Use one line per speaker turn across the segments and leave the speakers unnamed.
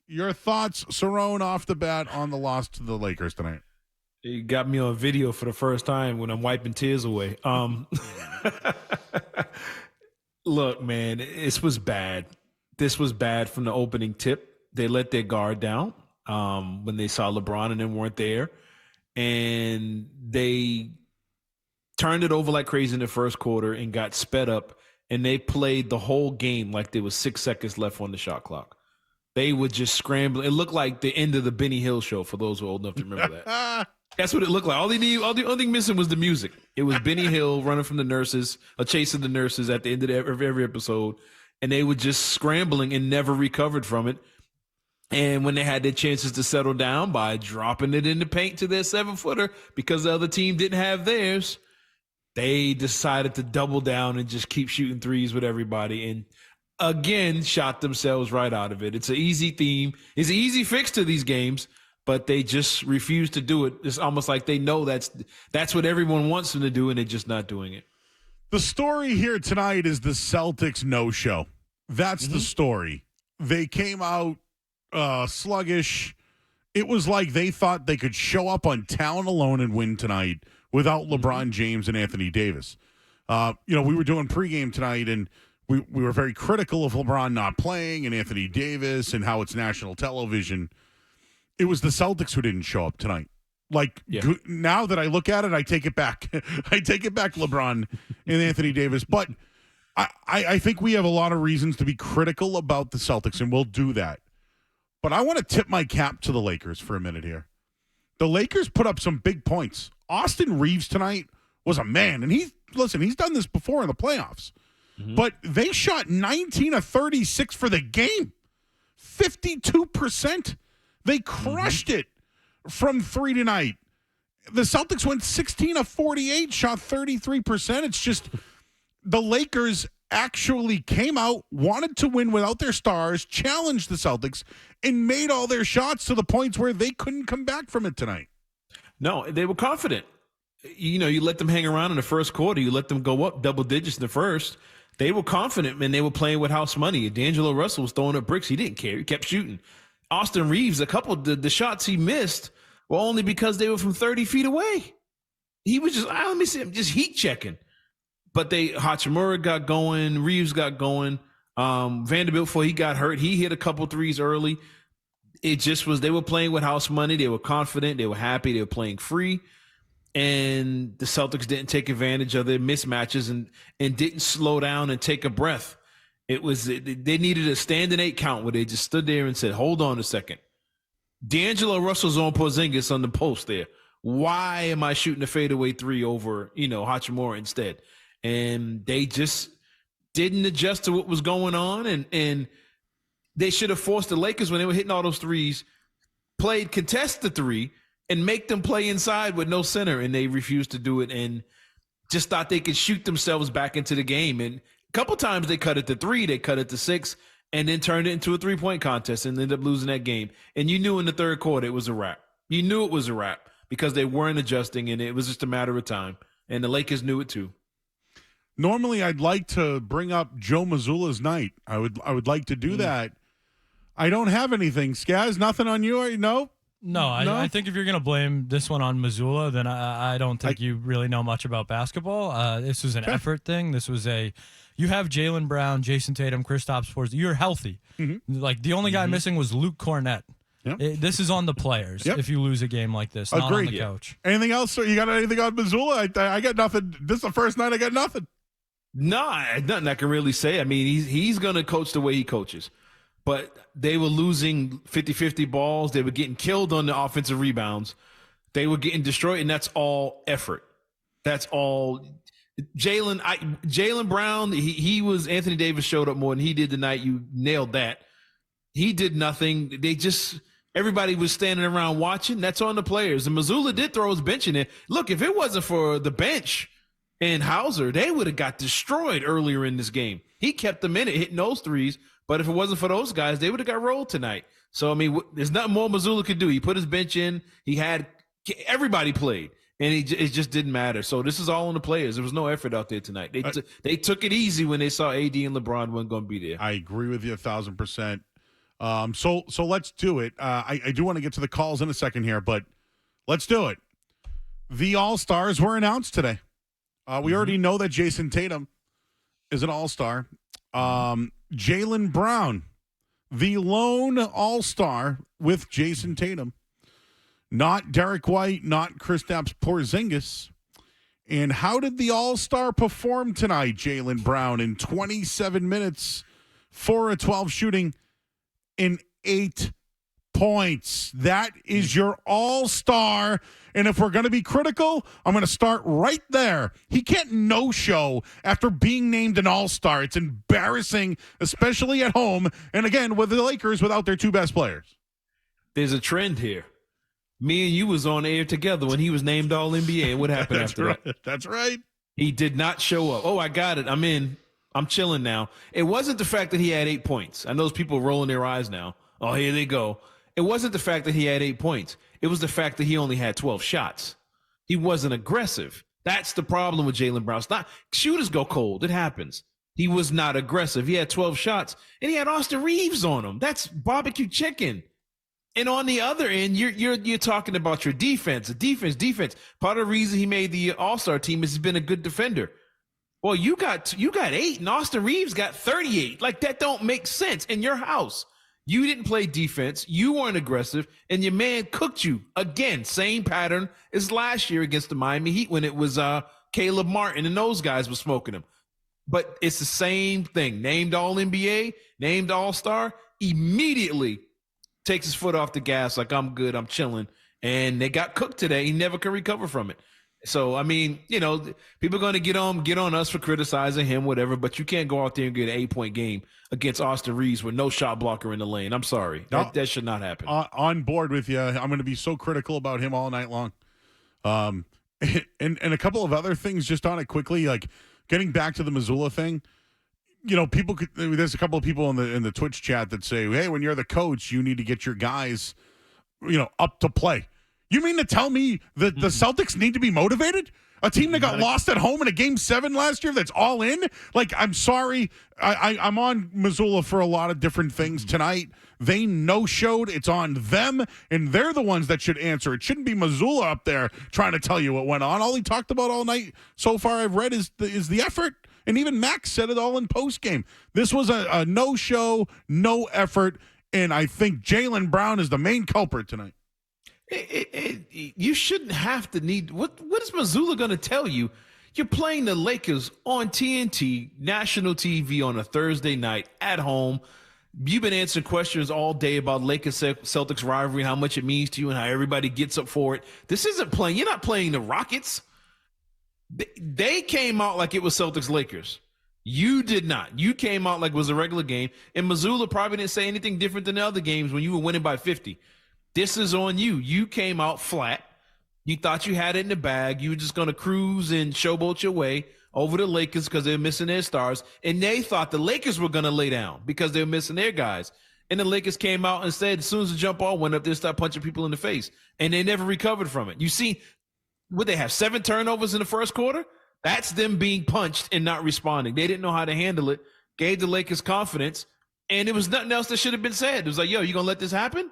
Your thoughts, Cerrone, off the bat on the loss to the Lakers tonight?
You got me on video for the first time when I'm wiping tears away. Look, man, this was bad. This was bad from the opening tip. They let their guard down when they saw LeBron and them weren't there. And they turned it over like crazy in the first quarter and got sped up. And they played the whole game like there was 6 seconds left on the shot clock. They would just scramble. It looked like the end of the Benny Hill show for those who are old enough to remember that. That's what it looked like. The only thing missing was the music. It was Benny Hill running from the nurses, or chasing the nurses at the end of every episode. And they were just scrambling and never recovered from it. And when they had their chances to settle down by dropping it in the paint to their 7-footer because the other team didn't have theirs, they decided to double down and just keep shooting threes with everybody. And again, shot themselves right out of it. It's an easy theme. It's an easy fix to these games, but they just refuse to do it. It's almost like they know that's what everyone wants them to do, and they're just not doing it.
The story here tonight is the Celtics no-show. That's the story. They came out sluggish. It was like they thought they could show up on talent alone and win tonight without LeBron James and Anthony Davis. We were doing pregame tonight, and we were very critical of LeBron not playing and Anthony Davis and how it's national television. It was the Celtics who didn't show up tonight. Now that I look at it, I take it back. I take it back, LeBron and Anthony Davis. But I think we have a lot of reasons to be critical about the Celtics, and we'll do that. But I want to tip my cap to the Lakers for a minute here. The Lakers put up some big points. Austin Reeves tonight was a man, and he's done this before in the playoffs. But they shot 19 of 36 for the game, 52%. They crushed it from 3 tonight. The Celtics went 16 of 48, shot 33%. It's just the Lakers actually came out, wanted to win without their stars, challenged the Celtics, and made all their shots to the points where they couldn't come back from it tonight.
No, they were confident. You let them hang around in the first quarter. You let them go up double digits in the first. They were confident, and they were playing with house money. D'Angelo Russell was throwing up bricks. He didn't care. He kept shooting. Austin Reeves, a couple of the shots he missed were only because they were from 30 feet away. He was just, let me see him, just heat checking. But Hachimura got going. Reeves got going. Vanderbilt, before he got hurt, he hit a couple threes early. It just was, they were playing with house money. They were confident. They were happy. They were playing free. And the Celtics didn't take advantage of their mismatches and didn't slow down and take a breath. They needed a standing 8 count where they just stood there and said, hold on a second. D'Angelo Russell's on Porzingis on the post there. Why am I shooting a fadeaway 3 over, Hachimura instead? And they just didn't adjust to what was going on. And they should have forced the Lakers when they were hitting all those threes, contest the 3 and make them play inside with no center. And they refused to do it and just thought they could shoot themselves back into the game. And a couple times they cut it to 3, they cut it to 6, and then turned it into a 3-point contest and ended up losing that game. And you knew in the third quarter it was a wrap. You knew it was a wrap because they weren't adjusting, and it was just a matter of time. And the Lakers knew it too.
Normally, I'd like to bring up Joe Mazzulla's night. I would like to do that. I don't have anything. Skaz, nothing on you? No?
No, I think if you're going to blame this one on Mazzulla, then I don't think you really know much about basketball. This was an effort thing. This was you have Jaylen Brown, Jason Tatum, Kristaps Porzingis. You're healthy. Like the only guy missing was Luke Cornett.
Yep.
This is on the players if you lose a game like this, not on the coach.
Anything else? You got anything on Mazzulla? I got nothing. This is the first night I got nothing.
No, nothing I can really say. I mean, he's going to coach the way he coaches. But they were losing 50-50 balls. They were getting killed on the offensive rebounds. They were getting destroyed, and that's all effort. That's all. Jaylen Brown, he was – Anthony Davis showed up more than he did tonight. You nailed that. He did nothing. Everybody was standing around watching. That's on the players. And Mazzulla did throw his bench in there. Look, if it wasn't for the bench and Hauser, they would have got destroyed earlier in this game. He kept them in it, hitting those threes. But if it wasn't for those guys, they would have got rolled tonight. So, I mean, there's nothing more Mazzulla could do. He put his bench in. Everybody played, and it just didn't matter. So this is all on the players. There was no effort out there tonight. They took it easy when they saw AD and LeBron weren't going to be there.
I agree with you 1,000%. So let's do it. I do want to get to the calls in a second here, but let's do it. The All-Stars were announced today. We already know that Jason Tatum is an All-Star. Jaylen Brown, the lone All-Star with Jason Tatum. Not Derek White, not Kristaps Porzingis. And how did the All-Star perform tonight, Jaylen Brown, in 27 minutes, 4 of 12 shooting, in 8 points? That is your All-Star. And if we're going to be critical, I'm going to start right there. He can't no-show after being named an All-Star. It's embarrassing, especially at home. And again, with the Lakers without their 2 best players.
There's a trend here. Me and you was on air together when he was named All-NBA. And what happened after that?
That's right.
He did not show up. Oh, I got it. I'm in. I'm chilling now. It wasn't the fact that he had 8 points. I know those people rolling their eyes now. Oh, here they go. It wasn't the fact that he had 8 points. It was the fact that he only had 12 shots. He wasn't aggressive. That's the problem with Jaylen Brown. It's not, shooters go cold. It happens. He was not aggressive. He had 12 shots, and he had Austin Reeves on him. That's barbecue chicken. And on the other end, you're talking about your defense. Defense. Part of the reason he made the All-Star team is he's been a good defender. Well, you got 8, and Austin Reeves got 38. Like, that don't make sense in your house. You didn't play defense. You weren't aggressive, and your man cooked you. Again, same pattern as last year against the Miami Heat when it was Caleb Martin and those guys were smoking him. But it's the same thing. Named All-NBA, named All-Star, immediately takes his foot off the gas like, I'm good, I'm chilling. And they got cooked today. He never can recover from it. So, I mean, people are going to get on us for criticizing him, whatever, but you can't go out there and get an 8-point game against Austin Reeves with no shot blocker in the lane. I'm sorry. That should not happen.
On board with you. I'm going to be so critical about him all night long. And a couple of other things just on it quickly, like getting back to the Missoula thing. There's a couple of people in the Twitch chat that say, hey, when you're the coach, you need to get your guys, up to play. You mean to tell me that the Celtics need to be motivated? A team that got lost at home in a Game 7 last year that's all in? Like, I'm sorry. I'm on Missoula for a lot of different things tonight. They no-showed. It's on them, and they're the ones that should answer. It shouldn't be Missoula up there trying to tell you what went on. All he talked about all night so far I've read is the effort. And even Max said it all in postgame. This was a no-show, no effort, and I think Jaylen Brown is the main culprit tonight.
You shouldn't have to need what is Missoula going to tell you? You're playing the Lakers on TNT, national TV on a Thursday night at home. You've been answering questions all day about Lakers Celtics rivalry, how much it means to you and how everybody gets up for it. This isn't playing. You're not playing the Rockets. They came out like it was Celtics Lakers. You did not. You came out like it was a regular game. And Missoula probably didn't say anything different than the other games when you were winning by 50. This is on you. You came out flat. You thought you had it in the bag. You were just going to cruise and showboat your way over the Lakers because they're missing their stars. And they thought the Lakers were going to lay down because they're missing their guys. And the Lakers came out and said, as soon as the jump ball went up, they started punching people in the face. And they never recovered from it. You see, would they have 7 turnovers in the first quarter? That's them being punched and not responding. They didn't know how to handle it, gave the Lakers confidence, and it was nothing else that should have been said. It was like, yo, you going to let this happen?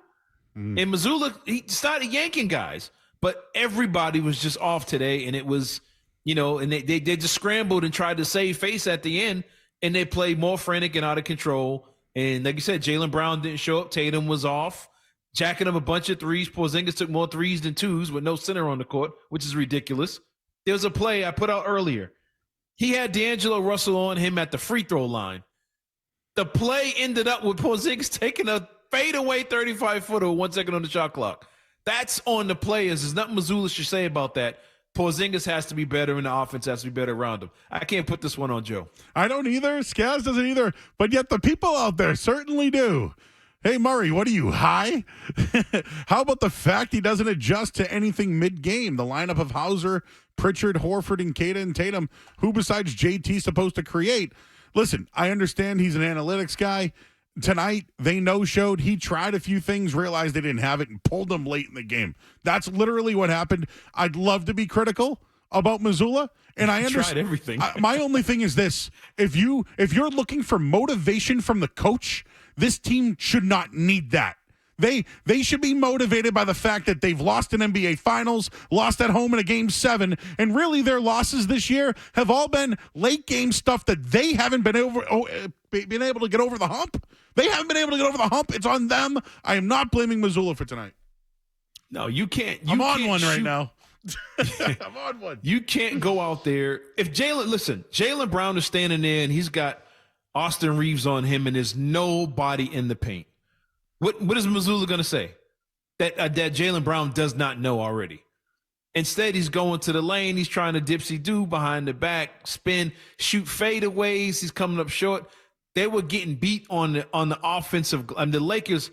And Missoula, he started yanking guys, but everybody was just off today. And it was, and they just scrambled and tried to save face at the end, and they played more frantic and out of control. And like you said, Jaylen Brown didn't show up. Tatum was off, jacking up a bunch of threes. Porzingis took more threes than twos with no center on the court, which is ridiculous. There was a play I put out earlier. He had D'Angelo Russell on him at the free throw line. The play ended up with Porzingis taking a fadeaway 35-footer with 1 second on the shot clock. That's on the players. There's nothing Missoula should say about that. Porzingis has to be better, and the offense has to be better around him. I can't put this one on Joe.
I don't either. Skaz doesn't either. But yet the people out there certainly do. Hey, Murray, what are you, high? How about the fact he doesn't adjust to anything mid-game? The lineup of Hauser, Pritchard, Horford, and Kata and Tatum, who besides JT supposed to create? Listen, I understand he's an analytics guy. Tonight, they no-showed. He tried a few things, realized they didn't have it, and pulled them late in the game. That's literally what happened. I'd love to be critical about Missoula, and I understand
everything.
My only thing is this: if you're looking for motivation from the coach, This team should not need that. They should be motivated by the fact that they've lost an NBA Finals, lost at home in a Game 7, and really their losses this year have all been late game stuff that they haven't been able to get over the hump. They haven't been able to get over the hump. It's on them. I am not blaming Missoula for tonight.
No, you can't.
I'm on one right now. I'm on one.
You can't go out there. If Jaylen Brown is standing there and he's got Austin Reeves on him and there's nobody in the paint. What is Missoula going to say? That Jaylen Brown does not know already. Instead, he's going to the lane. He's trying to dipsy-do behind the back, spin, shoot fadeaways. He's coming up short. They were getting beat on the offensive. The Lakers,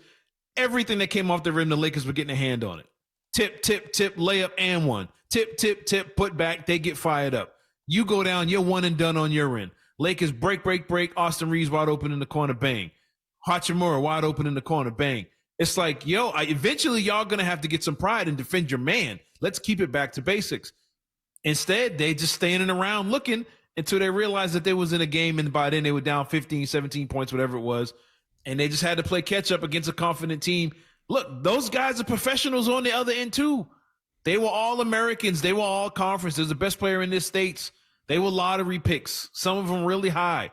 everything that came off the rim, the Lakers were getting a hand on it. Tip, tip, tip, layup, and one. Tip, tip, tip, put back. They get fired up. You go down, you're one and done on your end. Lakers break. Austin Reeves wide open in the corner, bang. Hachimura wide open in the corner, bang. It's like, eventually y'all going to have to get some pride and defend your man. Let's keep it back to basics. Instead, they just standing around looking until they realized that they was in a game, and by then they were down 15, 17 points, whatever it was, and they just had to play catch up against a confident team. Look, those guys are professionals on the other end too. They were all Americans. They were all conference. There's the best player in this states. They were lottery picks, some of them really high.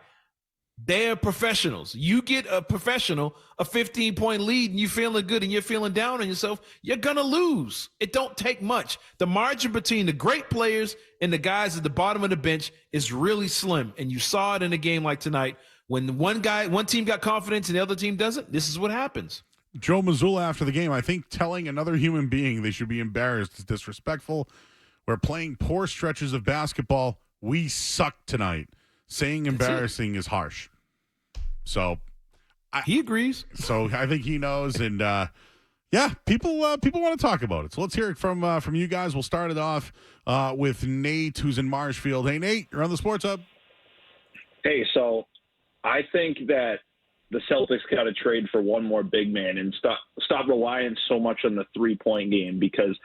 They're professionals. You get a professional, a 15-point lead, and you're feeling good and you're feeling down on yourself, you're going to lose. It don't take much. The margin between the great players and the guys at the bottom of the bench is really slim, and you saw it in a game like tonight. When one team got confidence and the other team doesn't, this is what happens.
Joe Mazzulla after the game, I think telling another human being they should be embarrassed is disrespectful. We're playing poor stretches of basketball. We suck tonight. Saying embarrassing is harsh. So
he agrees.
So I think he knows, and people want to talk about it. So let's hear it from you guys. We'll start it off with Nate, who's in Marshfield. Hey, Nate, you're on the Sports Hub.
Hey, so I think that the Celtics got to trade for one more big man and stop relying so much on the 3-point game, because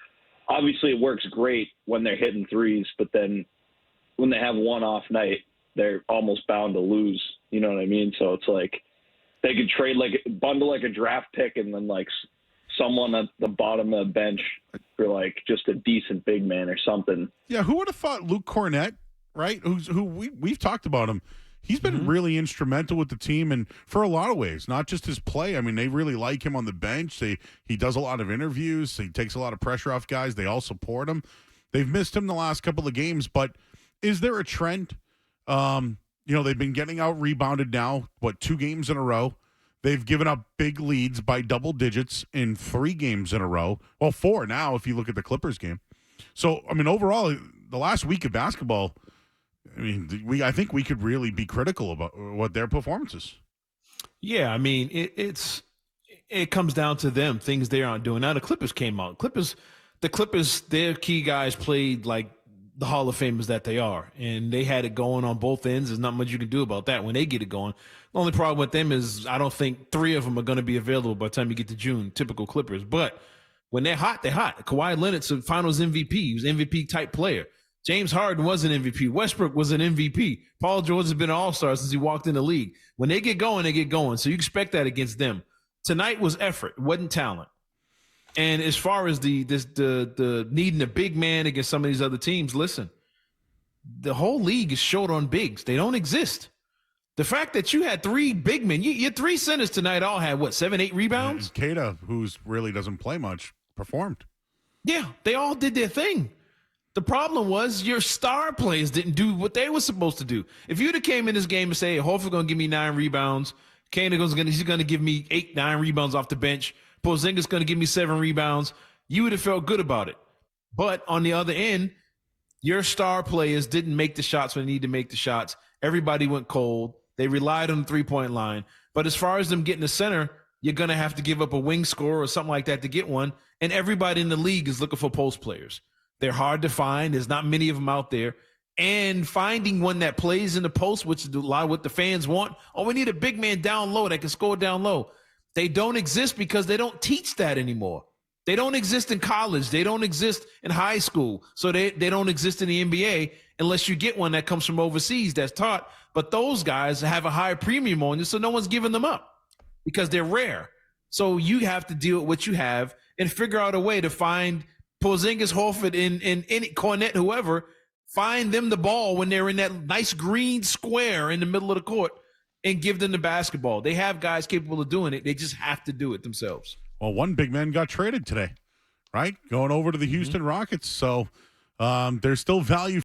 obviously it works great when they're hitting threes, but then when they have one off night, they're almost bound to lose. You know what I mean? So it's like they could trade, bundle like a draft pick and then someone at the bottom of the bench for just a decent big man or something.
Yeah, who would have thought Luke Cornett, right? We've talked about him. He's been really instrumental with the team, and for a lot of ways, not just his play. I mean, they really like him on the bench. He does a lot of interviews. He takes a lot of pressure off guys. They all support him. They've missed him the last couple of games, but is there a trend? They've been getting out rebounded now, 2 games in a row. They've given up big leads by double digits in 3 games in a row. Well, 4 now if you look at the Clippers game. So, I mean, overall, the last week of basketball, I think we could really be critical about what their performance is.
Yeah, I mean, it comes down to them, things they aren't doing. Now, the Clippers came out. The Clippers, their key guys played like the Hall of Famers that they are, and they had it going on both ends. There's not much you can do about that when they get it going. The only problem with them is I don't think 3 of them are going to be available by the time you get to June, typical Clippers. But when they're hot, they're hot. Kawhi Leonard's a finals MVP. He was an MVP-type player. James Harden was an MVP. Westbrook was an MVP. Paul George has been an all-star since he walked in the league. When they get going, they get going. So you expect that against them. Tonight was effort. It wasn't talent. And as far as the needing a big man against some of these other teams, listen, the whole league is short on bigs. They don't exist. The fact that you had 3 big men, your 3 centers tonight all had, 7, 8 rebounds?
Kata, who really doesn't play much, performed.
Yeah, they all did their thing. The problem was your star players didn't do what they were supposed to do. If you'd have came in this game and say, hey, Horford's going to give me 9 rebounds, he's going to give me 8, 9 rebounds off the bench, Porzingis going to give me 7 rebounds, you would have felt good about it. But on the other end, your star players didn't make the shots when they needed to make the shots. Everybody went cold. They relied on the 3-point line. But as far as them getting the center, you're going to have to give up a wing score or something like that to get one. And everybody in the league is looking for post players. They're hard to find. There's not many of them out there. And finding one that plays in the post, which is a lot of what the fans want. Oh, we need a big man down low that can score down low. They don't exist because they don't teach that anymore. They don't exist in college. They don't exist in high school. So they don't exist in the NBA unless you get one that comes from overseas that's taught. But those guys have a higher premium on you, so no one's giving them up. because they're rare. So you have to deal with what you have and figure out a way to find Porzingis, Horford, and any Cornette, whoever, find them the ball when they're in that nice green square in the middle of the court and give them the basketball. They have guys capable of doing it. They just have to do it themselves.
Well, one big man got traded today, right? Going over to the Houston Rockets. So there's still value